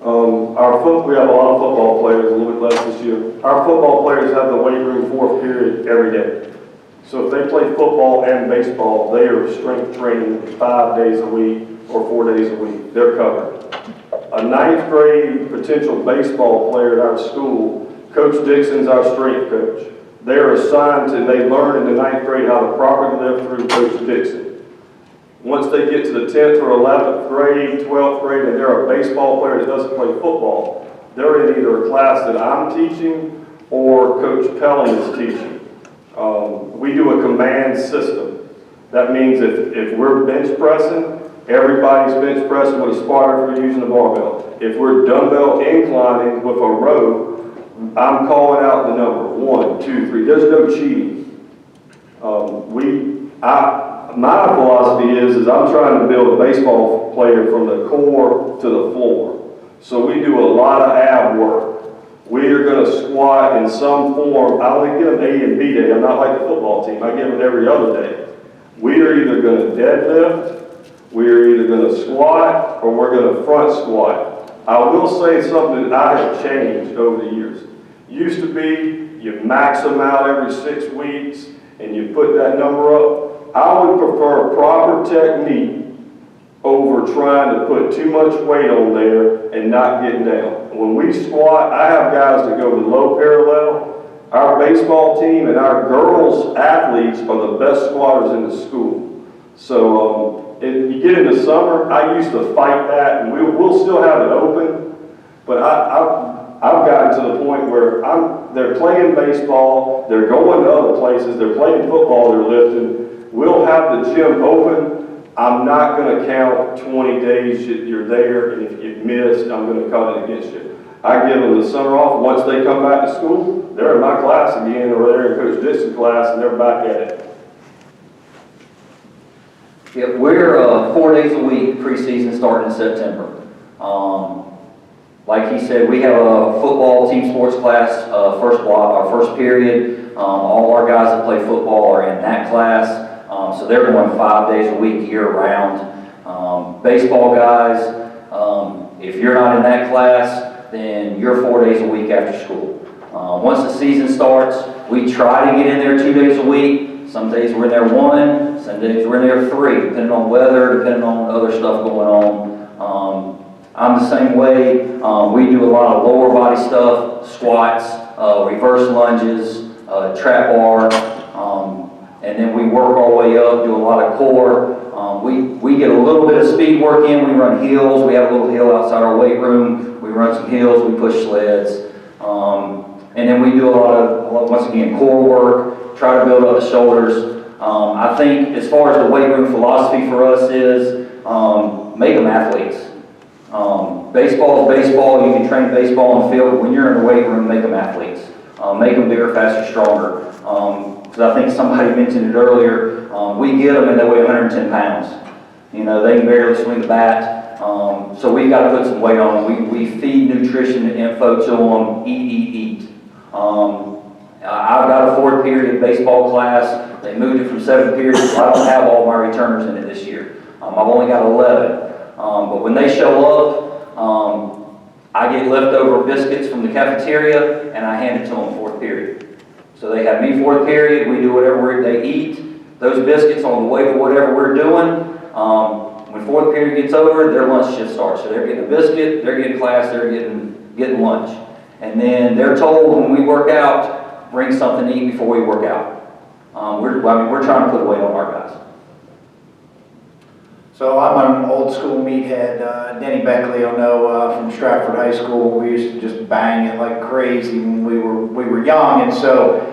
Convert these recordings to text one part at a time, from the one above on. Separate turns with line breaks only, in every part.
We have a lot of football players, a little bit less this year. Our football players have the weight room fourth period every day. So if they play football and baseball, they are strength training 5 days a week or 4 days a week. They're covered. A ninth grade potential baseball player at our school, Coach Dixon's our strength coach. They are assigned to, they learn in the ninth grade how to properly lift through Coach Dixon. Once they get to the 10th or 11th grade, 12th grade, and they're a baseball player that doesn't play football, they're in either a class that I'm teaching or Coach Pelham is teaching. We do a command system. That means if we're bench pressing, everybody's bench pressing with a spotter if we're using a barbell. If we're dumbbell inclining with a row, I'm calling out the number 1, 2, 3. There's no cheating. My philosophy is I'm trying to build a baseball player from the core to the floor. So we do a lot of ab work. We are going to squat in some form. I only give them A and B day. I'm not like the football team. I give them every other day. We are either going to deadlift, we are either going to squat, or we're going to front squat. I will say something that I have changed over the years. Used to be, you max them out every 6 weeks, and you put that number up. I would prefer proper technique over trying to put too much weight on there and not getting down. When we squat, I have guys that go to low parallel. Our baseball team and our girls athletes are the best squatters in the school. So you get into summer, I used to fight that, and we'll still have it open, but I've gotten to the point where they're playing baseball, they're going to other places, they're playing football, they're lifting. We'll have the gym open. I'm not going to count 20 days you're there, and if you've missed, I'm going to cut it against you. I give them the summer off. Once they come back to school, they're in my class again, or they're in Coach Dixon's class, and they're back at it.
Yeah, we're 4 days a week, preseason starting in September. Like he said, we have a football team sports class, first block, our first period. All our guys that play football are in that class. So they're going 5 days a week year round. Baseball guys, if you're not in that class, then you're 4 days a week after school. Once the season starts, we try to get in there 2 days a week. Some days we're in there 1, some days we're in there 3, depending on weather, depending on other stuff going on. I'm the same way. We do a lot of lower body stuff, squats, reverse lunges, trap bar, and then we work our way up, do a lot of core. We get a little bit of speed work in. We run hills. We have a little hill outside our weight room. We run some hills. We push sleds. And then we do a lot of, once again, core work, try to build up the shoulders. I think as far as the weight room philosophy for us is make them athletes. Baseball is baseball. You can train baseball on the field. When you're in the weight room, make them athletes. Make them bigger, faster, stronger. Because I think somebody mentioned it earlier, we get them and they weigh 110 pounds. You know, they can barely swing the bat. So we've got to put some weight on them. We feed nutrition and info to them, eat. I've got a 4th period baseball class. They moved it from 7th period, so I don't have all my returners in it this year. I've only got 11. But when they show up, I get leftover biscuits from the cafeteria and I hand it to them 4th period. So they have me 4th period, we do whatever they eat. Those biscuits on the way to whatever we're doing. When 4th period gets over, their lunch shift starts. So they're getting a biscuit, they're getting class, they're getting lunch. And then they're told when we work out, bring something to eat before we work out. We're trying to put weight on our guys.
So I'm an old school meathead. Denny Beckley, you'll know from Stratford High School. We used to just bang it like crazy when we were young, and so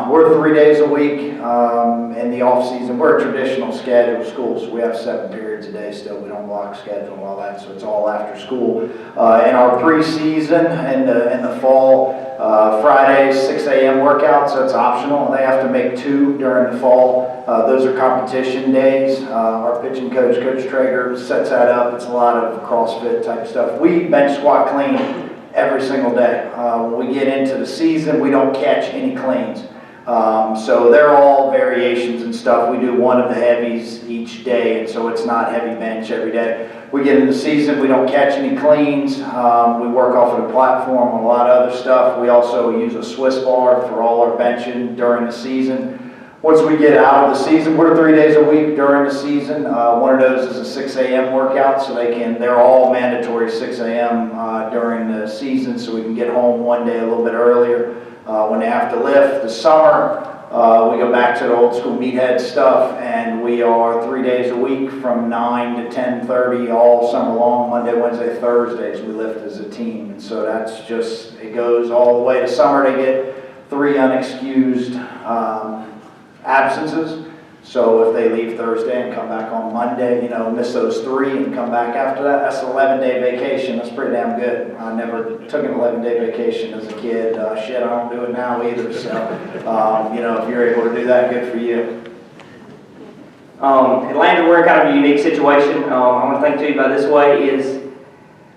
we're 3 days a week in the off season. We're a traditional schedule school, so we have 7 periods a day still. We don't block schedule and all that, so it's all after school. In our preseason in the fall, Fridays 6 a.m. workouts. That's optional. They have to make 2 during the fall. Those are competition days. Our pitching coach, Coach Traeger, sets that up. It's a lot of CrossFit type stuff. We bench squat clean every single day. When we get into the season, we don't catch any cleans. So they're all variations and stuff. We do one of the heavies each day, and so it's not heavy bench every day. We get in the season, we don't catch any cleans. We work off of the platform on a lot of other stuff. We also use a Swiss bar for all our benching during the season. Once we get out of the season, we're 3 days a week during the season. One of those is a 6 a.m. workout, so they're all mandatory 6 a.m. During the season, so we can get home one day a little bit earlier when they have to lift. The summer, we go back to the old school meathead stuff, and we are 3 days a week from 9 to 10:30 all summer long, Monday, Wednesday, Thursdays, we lift as a team. And so that's just, it goes all the way to summer. They get 3 unexcused absences. So if they leave Thursday and come back on Monday, miss those 3 and come back after that, that's an 11-day vacation. That's pretty damn good. I never took an 11-day vacation as a kid. Shit, I don't do it now either. So, if you're able to do that, good for you.
Atlanta, we're in kind of a unique situation. I want to think to you about this way is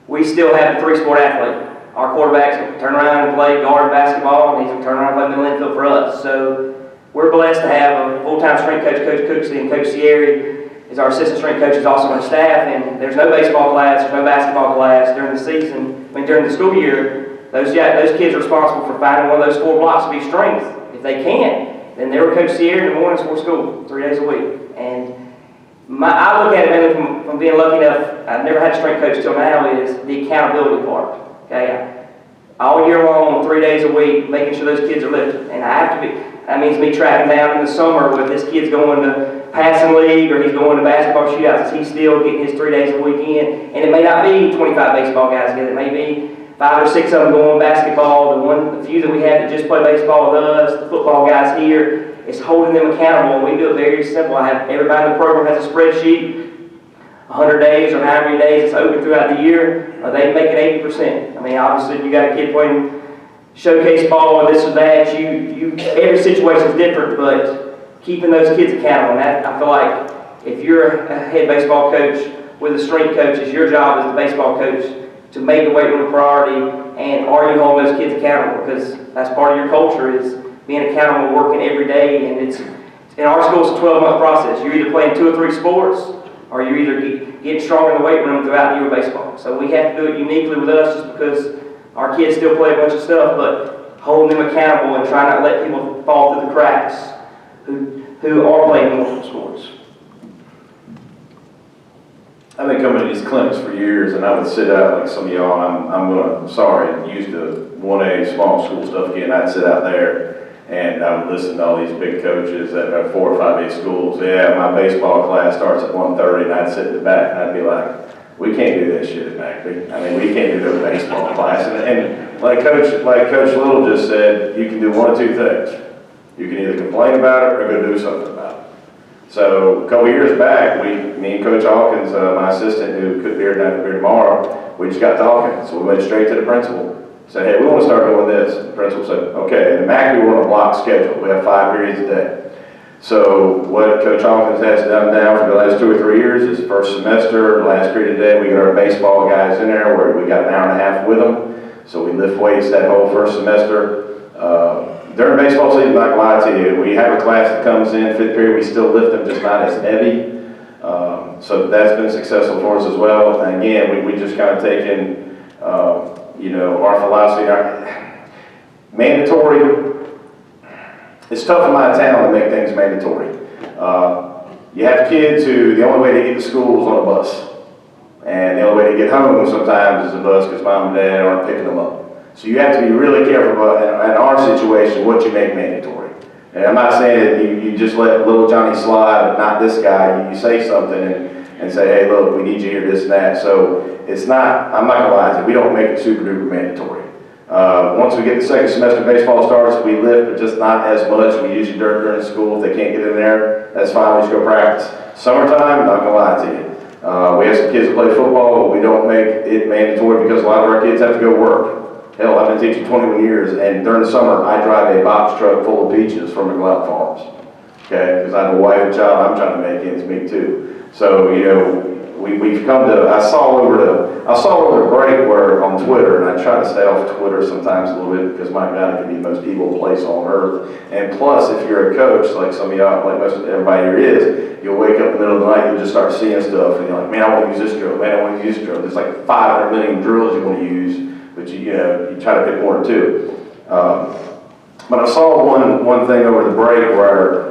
we still have a 3-sport athlete. Our quarterbacks can turn around and play guard basketball, and he's going to turn around and play middle infield for us. So we're blessed to have a full-time strength coach, Coach Cooksey, and Coach Sierra is our assistant strength coach, is also on staff, and there's no baseball class, there's no basketball class during the season. During the school year, those kids are responsible for finding one of those 4 blocks to be strength. If they can't, then they were Coach Sierra in the mornings before school, 3 days a week. And I look at it mainly from being lucky enough, I've never had a strength coach till now, is the accountability part. Okay, all year long, 3 days a week, making sure those kids are lifted. And I have to be, that means me tracking down in the summer with this kid's going to passing league or he's going to basketball shootouts. He's still getting his 3 days a week in. And it may not be 25 baseball guys together. It may be 5 or 6 of them going basketball. The few that we have that just play baseball with us, the football guys here, it's holding them accountable. And we do it very simple. I have everybody in the program has a spreadsheet. 100 days or however many days it's open throughout the year, they make it 80%. I mean, obviously, if you got a kid playing showcase ball or this or that, every situation is different, but keeping those kids accountable. And that, I feel like if you're a head baseball coach with a strength coach, it's your job as the baseball coach to make the weight room a priority. And are you holding those kids accountable? Because that's part of your culture is being accountable, working every day. And it's in our school, it's a 12-month process. You're either playing 2 or 3 sports, or you're either getting stronger in the weight room throughout the year of baseball. So we have to do it uniquely with us just because our kids still play a bunch of stuff, but holding them accountable and trying not to let people fall through the cracks who are playing multiple sports.
I've been coming to these clinics for years, and I would sit out like some of y'all. I'm sorry, use the 1A small school stuff again. I'd sit out there and I would listen to all these big coaches at 4 or 5A schools. Yeah, my baseball class starts at 1:30, and I'd sit in the back and I'd be like, we can't do that shit at Mackley. I mean, we can't do no baseball class. And like Coach Little just said, you can do one of 2 things. You can either complain about it or go do something about it. So a couple years back, me and Coach Hawkins, my assistant who could be here tomorrow, we just got talking. So we went straight to the principal. Said, hey, we want to start doing this. The principal said, okay. And Mackley, we're on a block schedule. We have 5 periods a day. So what Coach Hawkins has done now for the last 2 or 3 years is first semester, last period of the day, we get our baseball guys in there where we got an hour and a half with them. So we lift weights that whole first semester. During baseball season, I'm not gonna lie to you, we have a class that comes in 5th period, we still lift them, just not as heavy. So that's been successful for us as well. And again, we just kind of taken, our philosophy, mandatory. It's tough in my town to make things mandatory. You have kids who the only way they get to school is on a bus. And the only way to get home sometimes is a bus because mom and dad aren't picking them up. So you have to be really careful about, in our situation, what you make mandatory. And I'm not saying that you just let little Johnny slide, but not this guy. You say something and say, hey, look, we need you here, this and that. So it's not, I'm not gonna lie to you, we don't make it super duper mandatory. Once we get the second semester baseball starts, we lift, but just not as much. We usually during the school, if they can't get in there, that's fine, we just go practice. Summertime, not gonna lie to you. We have some kids that play football, but we don't make it mandatory because a lot of our kids have to go work. Hell, I've been teaching 21 years, and during the summer, I drive a box truck full of peaches from McLeod Farms. Okay, because I have a wife and child, I'm trying to make ends meet too. So, we've come to, I saw over the break where on Twitter, and I try to stay off Twitter sometimes a little bit because my God, it can be the most evil place on earth. And plus, if you're a coach, like some of y'all, like most everybody here is, you'll wake up in the middle of the night, you'll just start seeing stuff, and you're like, man, I want to use this drill, man, I want to use this drill. There's like 500 million drills you want to use, but you try to pick one or two. But I saw one thing over the break where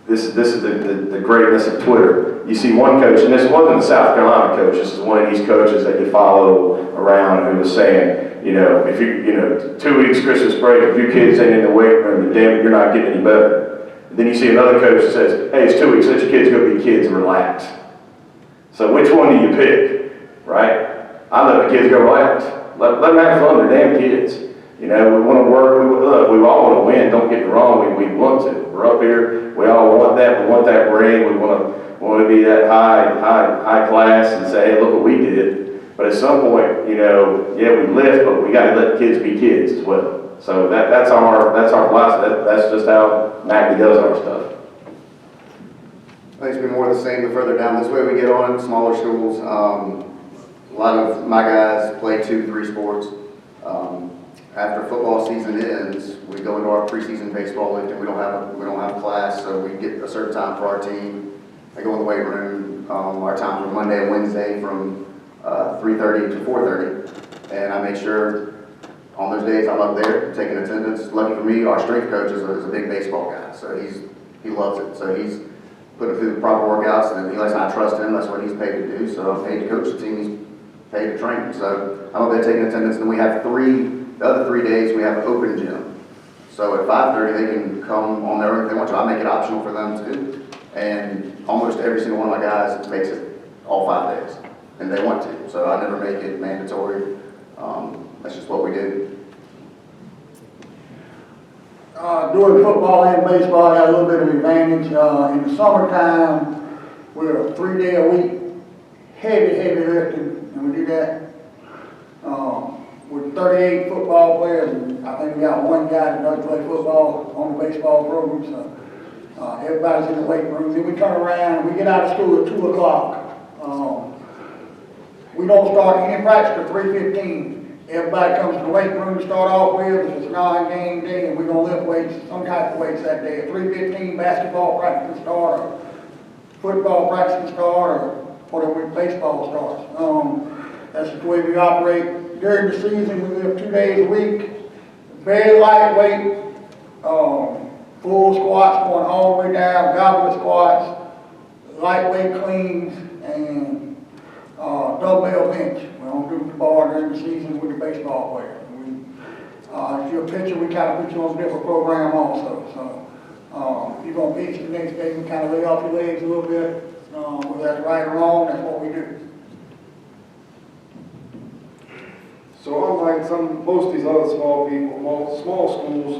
this is the greatness of Twitter. You see one coach, and this wasn't the South Carolina coach, this is one of these coaches that you follow around who was saying, if 2 weeks Christmas break, if your kids ain't in the weight room, then damn it, you're not getting any better. And then you see another coach that says, hey, it's 2 weeks, let your kids go be kids and relax. So which one do you pick, right? I let the kids go relax. Let them have fun, they're damn kids. We want to work, we all want to win, don't get me wrong, we want to. We're up here, we all want that, we want that ring, we want to be that high class and say, hey, look what we did. But at some point, we lift, but we got to let kids be kids as well. So that's our philosophy, that's just how MACD does our stuff.
I think it's been more of the same the further down this way we get on, smaller schools. A lot of my guys play 2-3 sports. After football season ends, we go into our preseason baseball league, and we don't have class, so we get a certain time for our team. They go in the weight room. Our times are Monday and Wednesday from 3:30 to 4:30, and I make sure on those days I'm up there taking attendance. Lucky for me, our strength coach is a big baseball guy, so he loves it. So he's putting through the proper workouts, and he lets I trust him. That's what he's paid to do. So I'm paid to coach the team. He's paid to train. So I'm up there taking attendance, and then we have the other 3 days we have open gym. So at 5:30 they can come on their own if they want to. I make it optional for them too. And almost every single one of my guys makes it all 5 days, and they want to. So I never make it mandatory. That's just what we do.
During football and baseball, I got a little bit of advantage. In the summertime, we're a 3-day-a-week heavy lifting, and we do that. With 38 football players, and I think we got one guy that does play football on the baseball program, so everybody's in the weight room. Then we turn around and we get out of school at 2 o'clock. We don't start any practice till 3:15. Everybody comes to the weight room to start off with. It's a non-game day, and we're going to lift weights, some type of weights that day. At 3:15, basketball practice start, or football practice start, or whatever, baseball starts. That's the way we operate. During the season, we lift 2 days a week. Very lightweight, full squats going all the way down, goblet squats, lightweight cleans, and dumbbell bench. We don't do the bar during the season with the baseball player. If you're a pitcher, we kind of put you on a different program also. So if you're going to pitch the next day, we kind of lay off your legs a little bit. Whether that's right or wrong, that's what we do.
So unlike most of these other small schools,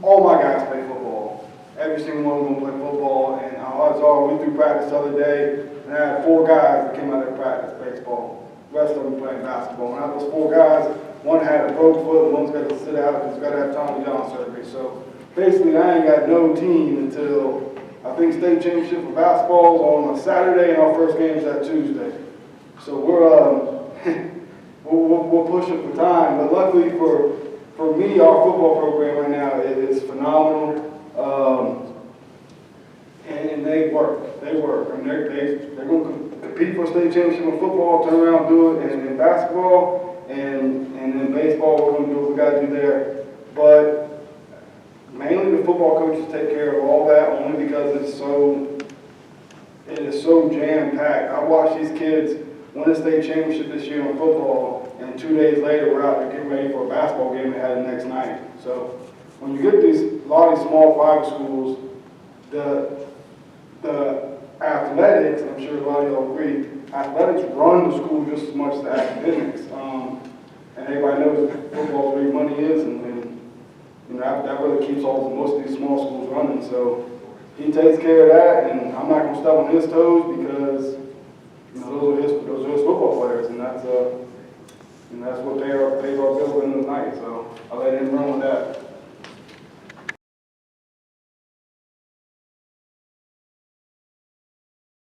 all my guys play football. Every single one of them play football, and odds are we threw practice the other day, and I had 4 guys that came out of practice baseball. The rest of them playing basketball. And out of those 4 guys, one had a broke foot, one's got to sit out because he's got to have Tommy John surgery. So basically, I ain't got no team until I think state championship for basketball is on a Saturday, and our first game is that Tuesday. So we're pushing for time, but luckily for me, our football program right now is phenomenal, and they work. I mean, they're going to compete for state championship in football, turn around and do it, and in basketball, and in baseball, we're going to do what we got to do there. But mainly the football coaches take care of all that only because it is so jam-packed. I watch these kids win a state championship this year in football, and 2 days later we're out there getting ready for a basketball game they had the next night. So when you get a lot of these small private schools, the athletics, I'm sure a lot of y'all agree, athletics run the school just as much as the academics. And everybody knows that football is where your money is, and that really keeps most of these small schools running. So he takes care of that, and I'm not going to step on his toes because those are his football players, and that's what pays our bills in the night. So I let him run with that.